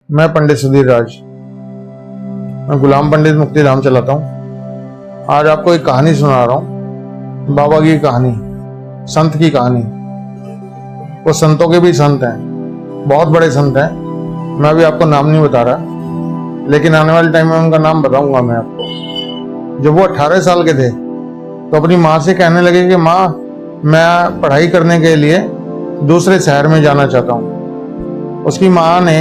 मैं पंडित सुधीर राज, मैं गुलाम पंडित मुक्ति धाम चलाता हूँ। आज आपको एक कहानी सुना रहा हूँ, बाबा की कहानी, संत की कहानी। वो संतों के भी संत हैं, बहुत बड़े संत हैं। मैं अभी आपको नाम नहीं बता रहा, लेकिन आने वाले टाइम में उनका नाम बताऊंगा मैं आपको। जब वो 18 साल के थे तो अपनी माँ से कहने लगे कि माँ, मैं पढ़ाई करने के लिए दूसरे शहर में जाना चाहता हूँ। उसकी माँ ने,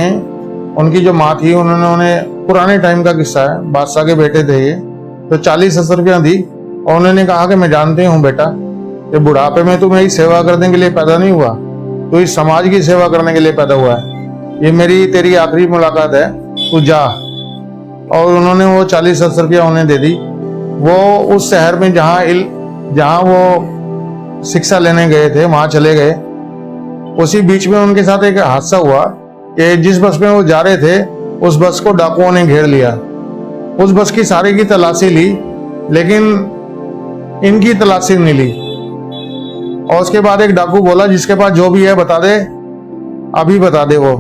उनकी जो माँ थी, उन्होंने उन्हें, पुराने टाइम का किस्सा है, बादशाह के बेटे थे ये, तो 40,000 रुपया दी और उन्होंने कहा कि मैं जानती हूँ बेटा, ये बुढ़ापे में तू मेरी सेवा करने के लिए पैदा नहीं हुआ, तो इस समाज की सेवा करने के लिए पैदा हुआ है। ये मेरी तेरी आखिरी मुलाकात है, तू जा। और उन्होंने वो 40,000 रुपया उन्हें दे दी। वो उस शहर में जहाँ वो शिक्षा लेने गए थे वहां चले गए। उसी बीच में उनके साथ एक हादसा हुआ कि जिस बस में वो जा रहे थे उस बस को डाकुओं ने घेर लिया। उस बस की सारी की तलाशी ली, लेकिन इनकी तलाशी नहीं ली। और उसके बाद एक डाकू बोला, जिसके पास जो भी है बता दे, अभी बता दे वो।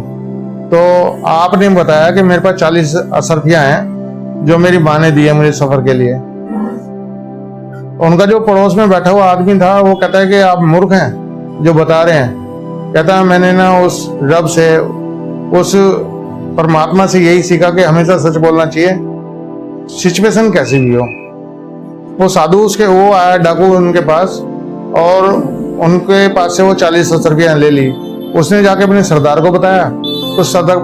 तो आपने बताया कि मेरे पास 40,000 रुपया हैं जो मेरी माँ ने दिए मुझे सफर के लिए। उनका जो पड़ोस में बैठा हुआ आदमी था वो कहता है कि आप मूर्ख हैं जो बता रहे हैं। कहता है मैंने ना उस रब से, उस परमात्मा से यही सीखा कि हमेशा सच बोलना चाहिए, सिचुएशन कैसी भी हो। वो साधु वो आया डाकू उनके पास, और उनके पास से वो 40,000 रुपया ले ली। उसने जाके अपने सरदार को बताया, तो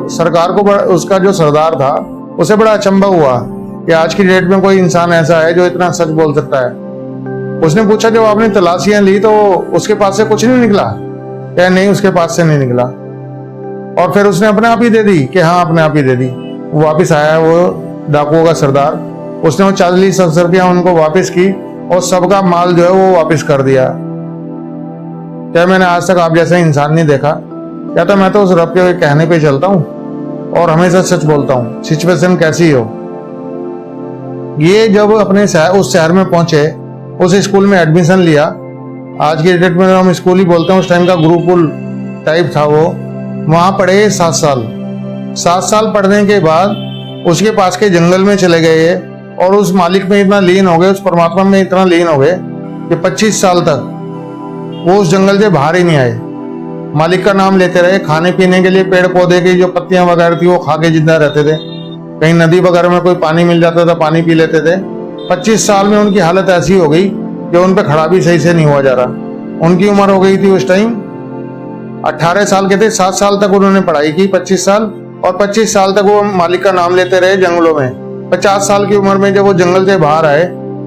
सरकार को उसका जो सरदार था उसे बड़ा अचंभा हुआ कि आज की डेट में कोई इंसान ऐसा है जो इतना सच बोल सकता है। उसने पूछा, जब आपने तलाशियां ली तो उसके पास से कुछ नहीं निकला? क्या नहीं, उसके पास से नहीं निकला। और फिर उसने अपने आप ही दे दी कि हाँ, अपने आप ही दे दी। वो वापिस आया, वो डाकुओं का सरदार, उसने वो 40,000 रुपया उनको वापस की और सबका माल जो है वो वापस कर दिया। क्या मैंने आज तक आप जैसा इंसान नहीं देखा? क्या तो मैं तो उस रब के कहने पे चलता हूँ और हमेशा सच बोलता हूँ, सिचुएशन कैसी हो। ये जब अपने उस शहर में पहुंचे, उस स्कूल में एडमिशन लिया। आज की डेट में हम स्कूल ही बोलते हैं, उस टाइम का गुरुकुल टाइप था वो। वहां पढ़े 7 साल। 7 साल पढ़ने के बाद उसके पास के जंगल में चले गए और उस मालिक में इतना लीन हो गए, उस परमात्मा में इतना लीन हो गए कि 25 साल तक वो उस जंगल से बाहर ही नहीं आए। मालिक का नाम लेते रहे। खाने पीने के लिए पेड़ पौधे की जो पत्तियां वगैरह थी वो खा के जिंदा रहते थे। कहीं नदी वगैरह में कोई पानी मिल जाता था, पानी पी लेते थे। 25 साल में उनकी हालत ऐसी हो गई कि उन पे खड़ा भी सही से नहीं हुआ जा रहा। उनकी उम्र हो गई थी उस टाइम 18 साल के थे। 7 साल तक उन्होंने पढ़ाई की, 25 साल, और 25 साल तक वो मालिक का नाम लेते रहे जंगलों में। 50 साल की उम्र में जब वो जंगल से बाहर आए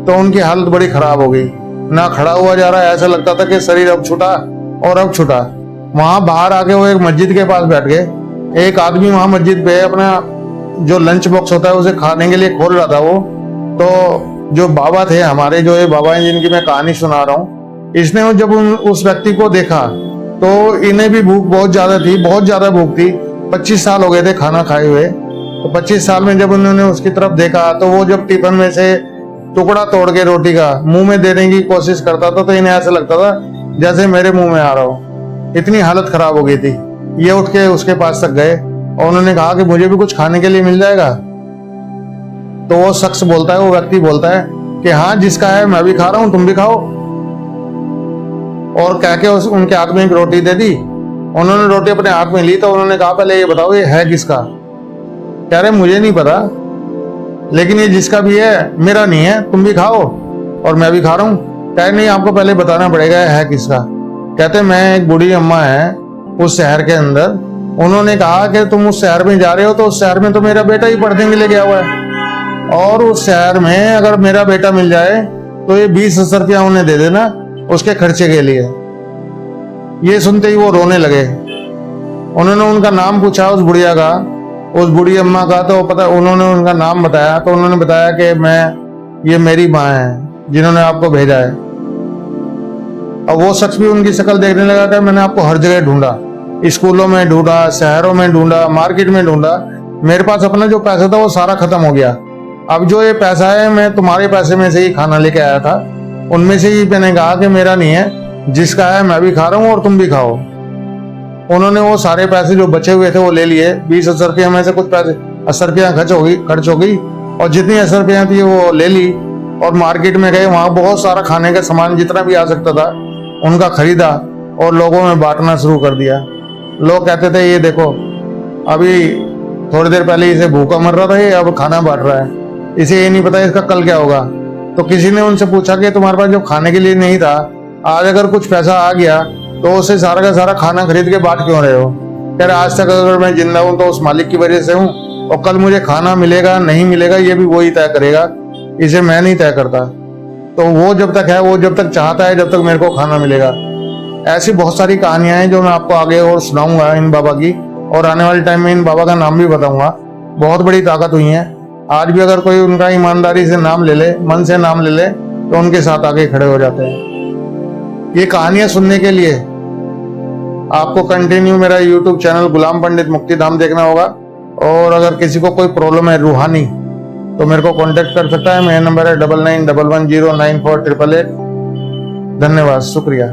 तो उनकी हालत बड़ी खराब हो गई। ना खड़ा हुआ जा रहा, ऐसा लगता था कि शरीर अब छूटा और अब छूटा। वहां बाहर आके वो एक मस्जिद के पास बैठ गए। एक आदमी वहां मस्जिद पे अपना जो लंच बॉक्स होता है उसे खाने के लिए खोल रहा था वो। तो जो बाबा थे हमारे, जो ये बाबा हैं जिनकी मैं कहानी सुना रहा हूँ, इसने जब उस व्यक्ति को देखा तो इन्हें भी भूख बहुत ज्यादा थी, बहुत ज्यादा भूख थी। 25 साल हो गए थे खाना खाए हुए। तो 25 साल में जब उन्होंने उसकी तरफ देखा तो वो जब टिफिन में से टुकड़ा तोड़ के रोटी का मुंह में देने की कोशिश करता था तो इन्हें ऐसा लगता था जैसे मेरे मुंह में आ रहा हो। इतनी हालत खराब हो गई थी। ये उठ के उसके पास तक गए और उन्होंने कहा कि मुझे भी कुछ खाने के लिए मिल जाएगा। तो वो शख्स बोलता है, वो व्यक्ति बोलता है कि हाँ, जिसका है मैं भी खा रहा हूं, तुम भी खाओ। और कह के उनके हाथ में एक रोटी दे दी। उन्होंने रोटी अपने हाथ में ली तो उन्होंने कहा, पहले ये बताओ ये है किसका? कह रहे मुझे नहीं पता, लेकिन ये जिसका भी है मेरा नहीं है, तुम भी खाओ और मैं भी खा रहा हूँ। कह नहीं, आपको पहले बताना पड़ेगा है किसका। कहते मैं, एक बूढ़ी अम्मा है उस शहर के अंदर, उन्होंने कहा कि तुम उस शहर में जा रहे हो तो उस शहर में तो मेरा बेटा ही पढ़ने के लिए गया हुआ है, और उस शहर में अगर मेरा बेटा मिल जाए तो ये 20,000 रुपया उन्हें दे देना उसके खर्चे के लिए। ये सुनते ही वो रोने लगे। उन्होंने उनका नाम पूछा उस बुढ़िया का, उस बूढ़ी अम्मा का, तो पता उन्होंने उनका नाम बताया। तो उन्होंने बताया कि ये मेरी माँ है जिन्होंने आपको भेजा है। और वो शख्स भी उनकी शक्ल देखने लगा था। मैंने आपको हर जगह ढूंढा, स्कूलों में ढूंढा, शहरों में ढूंढा, मार्केट में ढूंढा। मेरे पास अपना जो पैसा था वो सारा खत्म हो गया। अब जो ये पैसा है मैं तुम्हारे पैसे में से ही खाना लेके आया था, उनमें से ही मैंने कहा कि मेरा नहीं है, जिसका है मैं भी खा रहा हूँ और तुम भी खाओ। उन्होंने वो सारे पैसे जो बचे हुए थे वो ले लिए। 20,000 रुपये में से कुछ पैसे 80 रुपया खर्च हो गई और जितनी 80 रुपया थी वो ले ली और मार्केट में गए। वहां बहुत सारा खाने का सामान जितना भी आ सकता था उनका खरीदा और लोगों में बांटना शुरू कर दिया। लोग कहते थे ये देखो, अभी थोड़ी देर पहले इसे भूखा मर रहा था, ये अब खाना बांट रहा है, इसे ये नहीं पता इसका कल क्या होगा। तो किसी ने उनसे पूछा कि तुम्हारे पास जो खाने के लिए नहीं था, आज अगर कुछ पैसा आ गया तो उसे सारा का सारा खाना खरीद के बांट क्यों रहे हो? यार आज तक अगर मैं जिंदा हूं तो उस मालिक की वजह से हूं और कल मुझे खाना मिलेगा नहीं मिलेगा ये भी वही तय करेगा, इसे मैं नहीं तय करता। तो वो जब तक है, वो जब तक चाहता है जब तक मेरे को खाना मिलेगा। ऐसी बहुत सारी कहानियां हैं जो मैं आपको आगे और सुनाऊंगा इन बाबा की, और आने वाले टाइम में इन बाबा का नाम भी बताऊंगा। बहुत बड़ी ताकत हुई है। आज भी अगर कोई उनका ईमानदारी से नाम ले ले, मन से नाम ले ले, तो उनके साथ आगे खड़े हो जाते हैं। ये कहानियां सुनने के लिए आपको कंटिन्यू मेरा YouTube चैनल गुलाम पंडित मुक्तिधाम देखना होगा। और अगर किसी को कोई प्रॉब्लम है रूहानी तो मेरे को कांटेक्ट कर सकता है। मेरा नंबर है 9911094888। धन्यवाद, शुक्रिया।